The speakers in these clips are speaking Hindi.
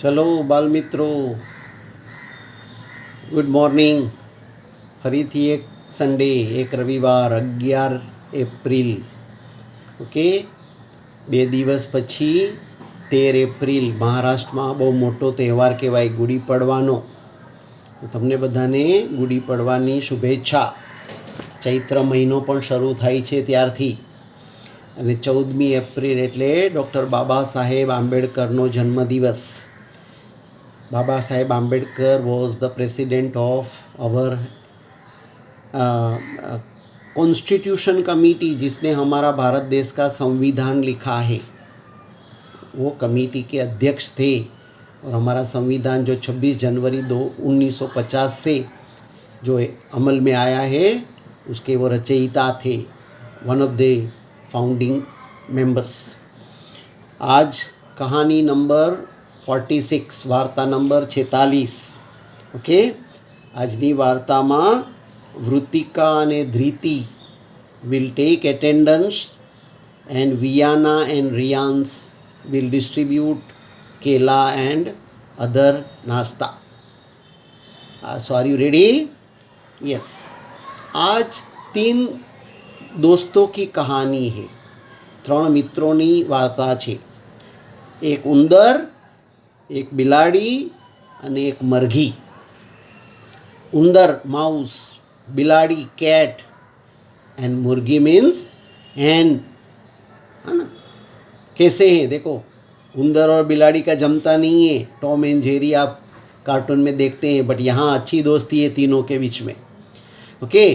ચલો બાલ મિત્રો, ગુડ મોર્નિંગ. ફરીથી એક સન્ડે, એક રવિવાર, 11 એપ્રિલ. ઓકે, 2 દિવસ પછી 13 એપ્રિલ મહારાષ્ટ્રમાં બહુ મોટો તહેવાર કહેવાય, ગુડી પડવાનો. તો તમને બધાને ગુડી પડવાની શુભેચ્છા. ચૈત્ર મહિનો પણ શરૂ થાય છે ત્યારથી. અને 14મી એપ્રિલ એટલે ડૉક્ટર બાબા સાહેબ આંબેડકરનો જન્મદિવસ. Baba Saheb Ambedkar was the president of our constitution committee, जिसने हमारा भारत देश का संविधान लिखा है. वो कमेटी के अध्यक्ष थे. और हमारा संविधान जो 26 जनवरी 1950 से जो अमल में आया है, उसके वो रचयिता थे, one of the founding members. आज कहानी नंबर 46, वार्ता नंबर 46. ओके, આજની વાર્તામાં વૃતિકા અને ધ્રીતિ will take attendance and Viana and Rians will distribute kela and other नाश्ता. So are you ready? Yes. आज 3 दोस्तों की कहानी है. 3 મિત્રોની વાર્તા છે. એક ઉંદર, एक बिलाड़ी અને એક મરઘી. ઉંદર માઉસ, बिलाड़ी कैट एंड मुर्गी मीन्स हैन, है ना. कैसे हैं देखो, उंदर और बिलाड़ी का जमता नहीं है. टॉम एंड जेरी आप कार्टून में देखते हैं, बट यहाँ अच्छी दोस्ती है तीनों के बीच में. ओके,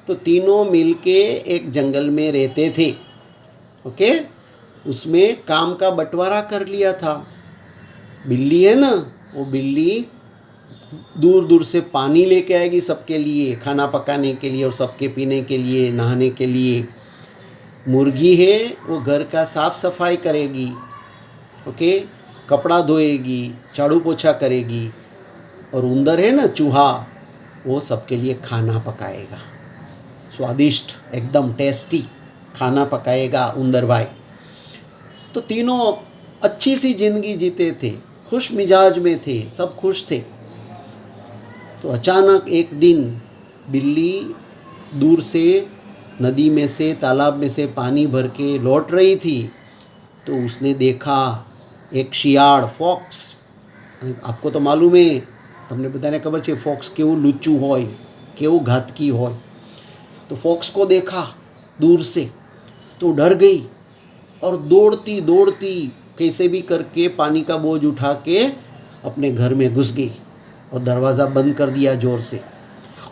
तो तीनों मिलके एक जंगल में रहते थे. ओके, उसमें काम का बंटवारा कर लिया था. बिल्ली है ना, वो बिल्ली दूर दूर से पानी लेके आएगी सबके लिए, खाना पकाने के लिए और सबके पीने के लिए, नहाने के लिए. मुर्गी है, वो घर का साफ सफाई करेगी. ओके, कपड़ा धोएगी, झाड़ू पोछा करेगी. और उंदर है ना, चूहा, वो सबके लिए खाना पकाएगा. स्वादिष्ट, एकदम टेस्टी खाना पकाएगा उंदर भाई. तो तीनों अच्छी सी जिंदगी जीते थे, खुश मिजाज में थे, सब खुश थे. तो अचानक एक दिन बिल्ली दूर से नदी में से, तालाब में से पानी भर के लौट रही थी. तो उसने देखा एक શિયાળ, ફોક્સ. आपको तो मालूम है, તમને બધાને ખબર છે ફોક્સ કેવું લૂચું હોય, કેવું ઘાતકી હોય. तो फॉक्स को देखा दूर से तो डर गई और दौड़ती दौड़ती कैसे भी करके पानी का बोझ उठा के अपने घर में घुस गई और दरवाज़ा बंद कर दिया ज़ोर से.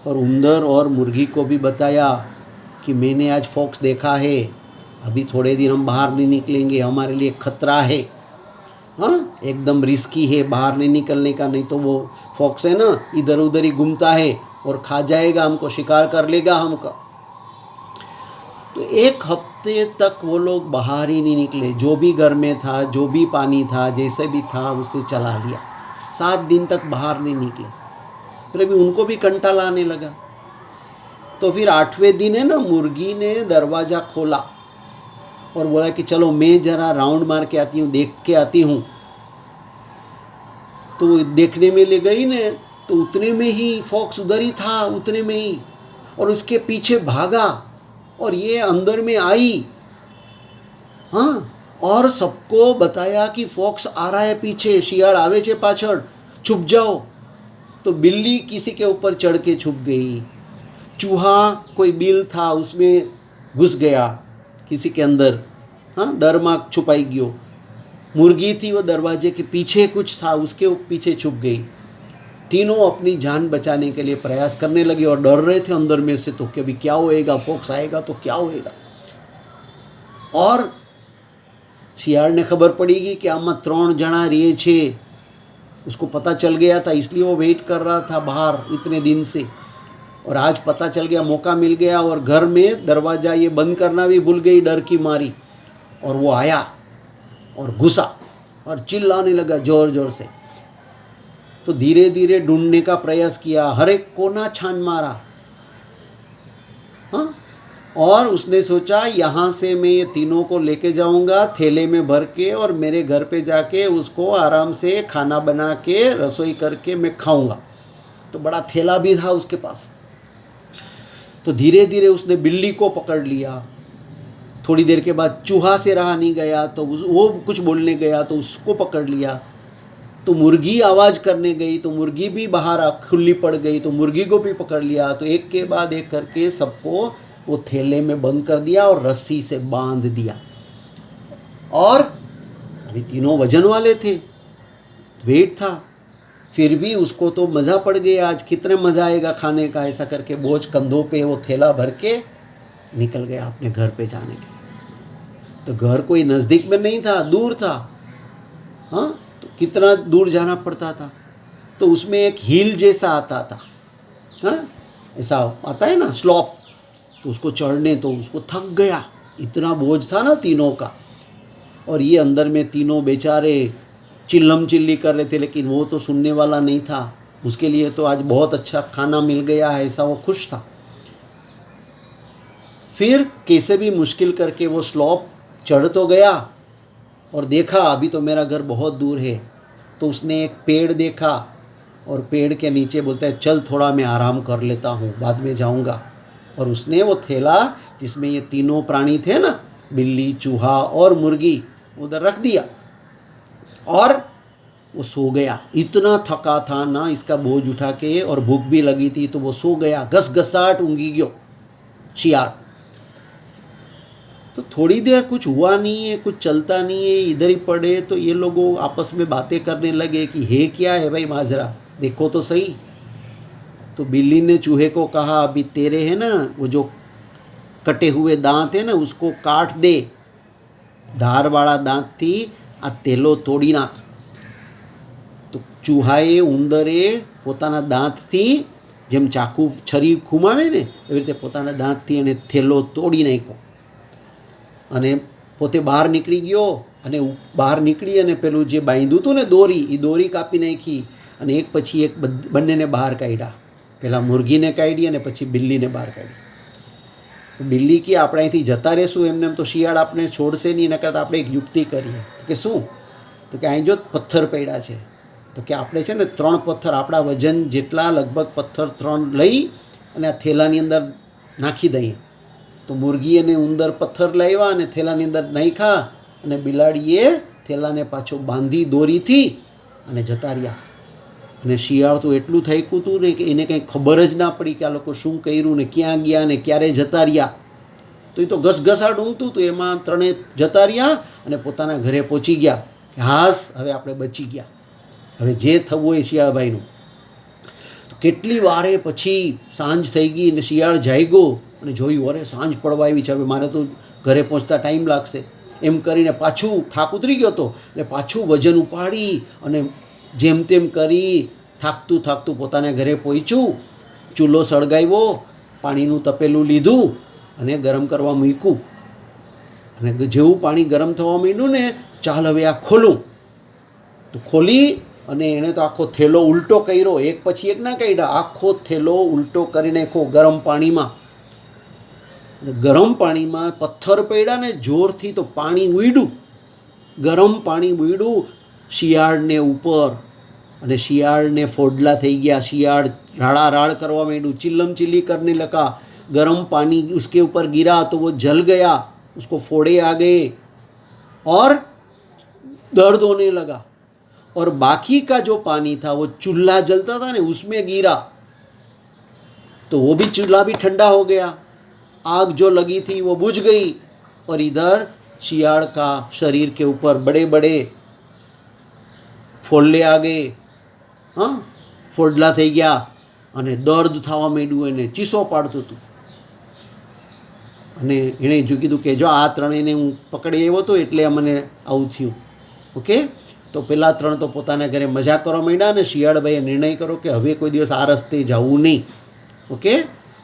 और उंदर और मुर्गी को भी बताया कि मैंने आज फॉक्स देखा है, अभी थोड़े दिन हम बाहर नहीं निकलेंगे, हमारे लिए खतरा है. हाँ, एकदम रिस्की है बाहर नहीं निकलने का, नहीं तो वो फॉक्स है ना, इधर उधर ही घूमता है और खा जाएगा हमको, शिकार कर लेगा हमका. तो 1 हफ्ते तक वो लोग बाहर ही नहीं निकले. जो भी घर में था, जो भी पानी था, जैसे भी था उसे चला लिया. 7 दिन तक बाहर नहीं निकले. फिर अभी उनको भी कंटाला आने लगा. तो फिर 8वें दिन है ना, मुर्गी ने दरवाज़ा खोला और बोला कि चलो मैं ज़रा राउंड मार के आती हूँ, देख के आती हूँ. तो देखने में ले गई ने, तो उतने में ही फॉक्स उधर ही था, उतने में ही, और उसके पीछे भागा और ये अंदर में आई. हाँ, और सबको बताया कि फॉक्स आ रहा है पीछे, શિયાળ આવે છે પાછળ, छुप जाओ. तो बिल्ली किसी के ऊपर चढ़ के छुप गई. चूहा कोई बिल था उसमें घुस गया किसी के अंदर, हाँ, दर में छुपाई गयो. मुर्गी थी, वो दरवाजे के पीछे कुछ था, उसके पीछे छुप गई. तीनों अपनी जान बचाने के लिए प्रयास करने लगे और डर रहे थे अंदर में से, तो कि अभी क्या होएगा, फॉक्स आएगा तो क्या होएगा. और શિયાળને ખબર પડી ગઈ कि આમાં 3 જણા रहे छे. उसको पता चल गया था, इसलिए वो वेट कर रहा था बाहर इतने दिन से. और आज पता चल गया, मौका मिल गया, और घर में दरवाज़ा ये बंद करना भी भूल गई डर की मारी. और वो आया और घुसा और चिल्लाने लगा ज़ोर ज़ोर से. तो धीरे धीरे ढूंढने का प्रयास किया, हर एक कोना छान मारा. हाँ, और उसने सोचा यहाँ से मैं ये तीनों को लेके जाऊँगा थैले में भर के, और मेरे घर पे जाके उसको आराम से खाना बना के रसोई करके मैं खाऊँगा। तो बड़ा थैला भी था उसके पास। तो धीरे धीरे उसने बिल्ली को पकड़ लिया। थोड़ी देर के बाद चूहा से रहा नहीं गया तो वो कुछ बोलने गया तो उसको पकड़ लिया। तो मुर्गी आवाज़ करने गई तो मुर्गी भी बाहर खुली पड़ गई, तो मुर्गी को भी पकड़ लिया। तो एक के बाद एक करके सबको वो थैले में बंद कर दिया और रस्सी से बांध दिया। और अभी तीनों वजन वाले थे, वेट था, फिर भी उसको तो मज़ा पड़ गया, आज कितने मज़ा आएगा खाने का। ऐसा करके बोझ कंधों पे वो थैला भर के निकल गया अपने घर पे जाने के लिए। तो घर कोई नज़दीक में नहीं था, दूर था। हाँ, तो कितना दूर जाना पड़ता था। तो उसमें एक हिल जैसा आता था, हाँ ऐसा आता है ना, स्लॉप। तो उसको चढ़ने तो उसको थक गया, इतना बोझ था ना तीनों का। और ये अंदर में तीनों बेचारे चिल्लम चिल्ली कर रहे थे, लेकिन वो तो सुनने वाला नहीं था। उसके लिए तो आज बहुत अच्छा खाना मिल गया है, ऐसा वो खुश था। फिर कैसे भी मुश्किल करके वो स्लॉप चढ़ तो गया और देखा अभी तो मेरा घर बहुत दूर है। तो उसने एक पेड़ देखा और पेड़ के नीचे बोलता है चल थोड़ा मैं आराम कर लेता हूँ, बाद में जाऊँगा। और उसने वो थैला जिसमें ये तीनों प्राणी थे ना, बिल्ली, चूहा और मुर्गी, उधर रख दिया और वो सो गया। इतना थका था ना इसका बोझ उठा के, और भूख भी लगी थी, तो वो सो गया। घसघसाट ऊँघी गयो शियाळ। तो थोड़ी देर कुछ हुआ नहीं है, कुछ चलता नहीं है, इधर ही पड़े। तो ये लोग आपस में बातें करने लगे कि है क्या है भाई माजरा, देखो तो सही। तो बिल्ली ने चूहे को कहा अभी तेरे है ना वो जो कटे हुए दांत है ना उसको काट दे, धारवाड़ा दांत थी आ तेलो तोड़ी नाख। तो ચૂહાએ ઉંદરે પોતાના દાંતથી જેમ ચાકુ છરી ઘુમાવે ને એવી રીતે પોતાના દાંતથી એને થેલો તોડી નાખ્યો અને પોતે બહાર નીકળી ગયો અને બહાર નીકળી અને પેલું જે બાંધ્યું હતું ને દોરી, એ દોરી કાપી નાખી અને એક પછી એક બંનેને બહાર કાઢ્યા. પહેલાં મુરગીને કાઢી અને પછી બિલ્લીને બહાર કાઢી. બિલ્લી કે આપણે અહીંથી જતા રહેશું એમને એમ તો શિયાળ આપણે છોડશે નહીં, એના કરતાં આપણે એક યુક્તિ કરીએ. તો કે શું? તો કે અહીં જો પથ્થર પડ્યા છે, તો કે આપણે છે ને 3 પથ્થર આપણા વજન જેટલા લગભગ પથ્થર 3 લઈ અને આ થેલાની અંદર નાખી દઈએ. તો મુરગી અને ઉંદર પથ્થર લાવ્યા અને થેલાની અંદર નાખ્યા અને બિલાડીએ થેલાને પાછો બાંધી દોરીથી અને જતા રહ્યા. અને શિયાળ તો એટલું થાક્યું હતું ને કે એને કંઈ ખબર જ ના પડી કે આ લોકો શું કર્યું ને ક્યાં ગયા ને ક્યારે જતા રહ્યા. તો એ તો ઘસઘસાટ ઊંઘતું હતું, એમાં 3 જતા રહ્યા અને પોતાના ઘરે પહોંચી ગયા કે હાસ હવે આપણે બચી ગયા, હવે જે થવું હોય શિયાળભાઈનું. તો કેટલી વારે પછી સાંજ થઈ ગઈ અને શિયાળ જાગ્યો અને જોયું અરે સાંજ પડવા આવી છે, હવે મારે તો ઘરે પહોંચતા ટાઈમ લાગશે. એમ કરીને પાછું થાક ઉતરી ગયો હતો એટલે પાછું વજન ઉપાડી અને જેમ તેમ કરી થાકતું થાકતું પોતાના ઘરે પહોંચ્યું. ચૂલો સળગાવ્યો, પાણીનું તપેલું લીધું અને ગરમ કરવા મૂક્યું. અને જેવું પાણી ગરમ થવા માંડ્યું ને, ચાલ હવે આ ખોલું. તો ખોલી અને એણે તો આખો થેલો ઉલટો કર્યો, એક પછી એક ના કાઢ્યા, આખો થેલો ઉલટો કરી નાખ્યો ગરમ પાણીમાં. ગરમ પાણીમાં પથ્થર પડ્યા ને જોરથી, તો પાણી ઉડ્યું, ગરમ પાણી ઉડ્યું શિયાળને ઉપર અને શિયાળને ફોડલા થઈ ગયા. શિયાળ રાડારાડ કરવા માંડ્યું, चिल्लम चिल्ली करने लगा. गर्म पानी उसके ऊपर गिरा तो वो जल गया, उसको फोड़े आ गए और दर्द होने लगा. और बाकी का जो पानी था वो चूल्हा जलता था ना उसमें गिरा, तो वो भी चूल्हा भी ठंडा हो गया. आग जो लगी थी वो बुझ गई. और इधर शियाળ का शरीर के ऊपर बड़े बड़े ફોલ્લે આ ગए, હા ફોડલા થઈ ગયા અને દર્દ થવા માંડ્યું, એને ચીસો પાડતું હતું. અને એણે જો કીધું કે જો આ ત્રણેયને હું પકડી આવ્યો હતો એટલે મને આવું થયું. ઓકે, તો પેલા 3 તો પોતાના ઘરે મજા કરવા માંડ્યા અને શિયાળભાઈએ નિર્ણય કર્યો કે હવે કોઈ દિવસ આ રસ્તે જવું નહીં. ઓકે,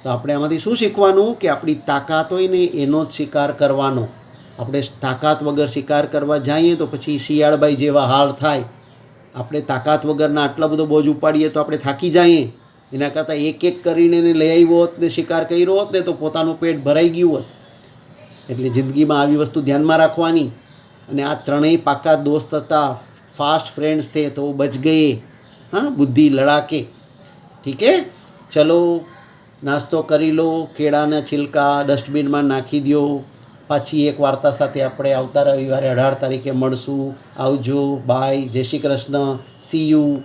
તો આપણે આમાંથી શું શીખવાનું કે આપણી તાકાત હોય ને એનો જ શિકાર કરવાનો. આપણે તાકાત વગર શિકાર કરવા જઈએ તો પછી શિયાળભાઈ જેવા હાલ થાય. આપણે તાકાત વગરના આટલા બધો બોજ ઉપાડીએ તો આપણે થાકી જઈએ એના કરતાં એક એક કરીને એને લઈ આવ્યો હોત ને શિકાર કર્યો હોત ને તો પોતાનું પેટ ભરાઈ ગયું હોત. એટલે જિંદગીમાં આવી વસ્તુ ધ્યાનમાં રાખવાની. અને આ ત્રણેય પાકા દોસ્ત હતા, ફાસ્ટ ફ્રેન્ડ્સ થે તો બચ ગયે. हाँ बुद्धि लड़ा के. ठीक है, चलो નાસ્તો કરી લો, કેળાના छिलका ડસ્ટબિનમાં નાખી દો. પાછી એક વાર્તા સાથે આપણે આવતા રવિવારે 18 તારીખે મળશું. આવજો, બાય, જય શ્રી કૃષ્ણ, સી યુ.